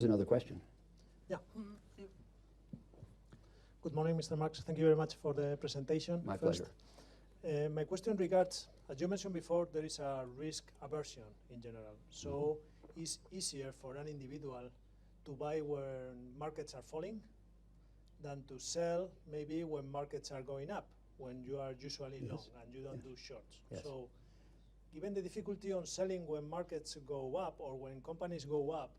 another question. Yeah. Good morning, Mr. Marx. Thank you very much for the presentation. My pleasure. My question regards, as you mentioned before, there is a risk aversion in general. So it's easier for an individual to buy when markets are falling than to sell maybe when markets are going up, when you are usually long and you don't do shorts. So given the difficulty on selling when markets go up or when companies go up,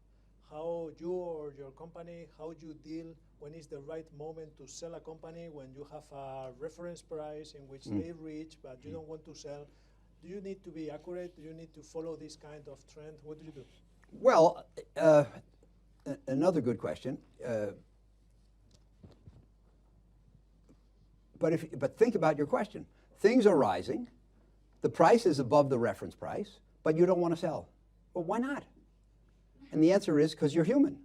how you or your company, how you deal when is the right moment to sell a company when you have a reference price in which they reach but you don't want to sell? Do you need to be accurate? Do you need to follow this kind of trend? What do you do? Well, another good question. But think about your question. Things are rising. The price is above the reference price, but you don't want to sell. Well, why not? And the answer is because you're human.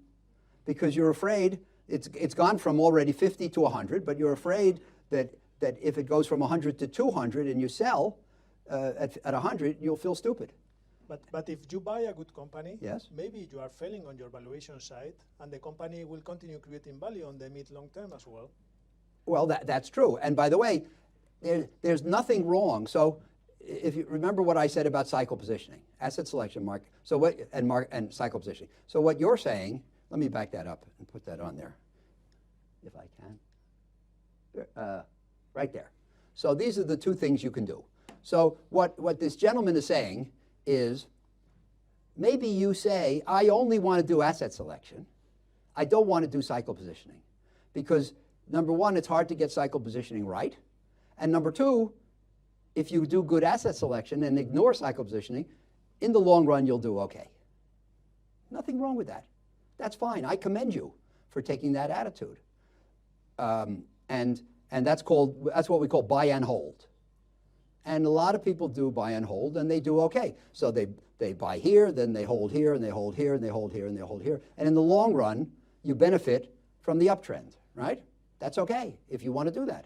Because you're afraid it's gone from already 50 to 100, but you're afraid that if it goes from 100 to 200 and you sell at 100, you'll feel stupid. But if you buy a good company, yes, maybe you are failing on your valuation side, and the company will continue creating value on the mid-long term as well. Well, that's true. And by the way, there's nothing wrong. So if you remember what I said about cycle positioning, asset selection, and cycle positioning. So what you're saying, let me back that up and put that on there, if I can. Right there. So these are the two things you can do. So what this gentleman is saying is, maybe you say, I only want to do asset selection. I don't want to do cycle positioning. Because number one, it's hard to get cycle positioning right. And number two, if you do good asset selection and ignore cycle positioning, in the long run, you'll do okay. Nothing wrong with that. That's fine. I commend you for taking that attitude. And that's what we call buy and hold. And a lot of people do buy and hold, and they do okay. So they buy here, then they hold here, and they hold here, and they hold here, and they hold here. And in the long run, you benefit from the uptrend, right? That's okay if you want to do that.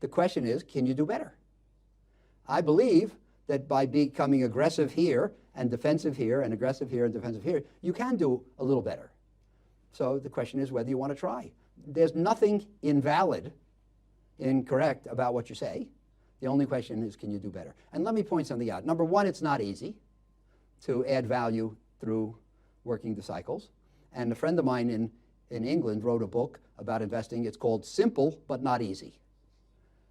The question is, can you do better? I believe that by becoming aggressive here and defensive here and aggressive here and defensive here, you can do a little better. So the question is whether you want to try. There's nothing invalid, incorrect about what you say. The only question is, can you do better? And let me point something out. Number one, it's not easy to add value through working the cycles. And a friend of mine in England wrote a book about investing. It's called Simple But Not Easy.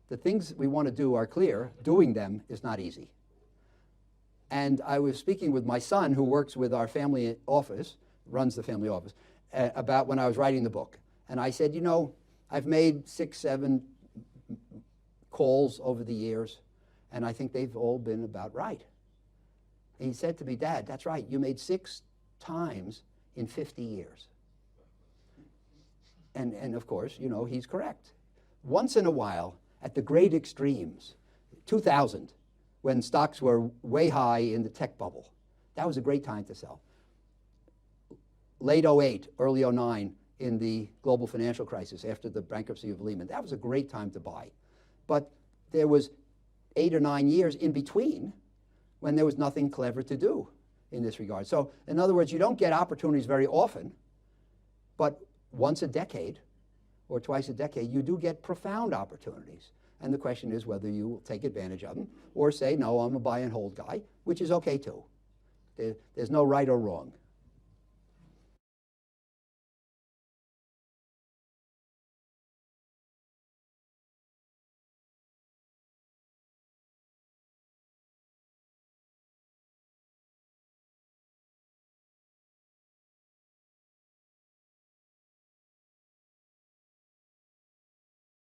The things we want to do are clear. Doing them is not easy. And I was speaking with my son, who works with our family office, runs the family office, about when I was writing the book. And I said, you know, I've made 6, 7 calls over the years, and I think they've all been about right. And he said to me, Dad, that's right. You made 6 times in 50 years. And of course, you know, he's correct. Once in a while, at the great extremes, 2000, when stocks were way high in the tech bubble, that was a great time to sell. Late 08, early 09, in the global financial crisis after the bankruptcy of Lehman, that was a great time to buy. But there was 8 or 9 years in between when there was nothing clever to do in this regard. So in other words, you don't get opportunities very often, but once a decade or twice a decade, you do get profound opportunities. And the question is whether you will take advantage of them or say, no, I'm a buy and hold guy, which is okay too. There's no right or wrong.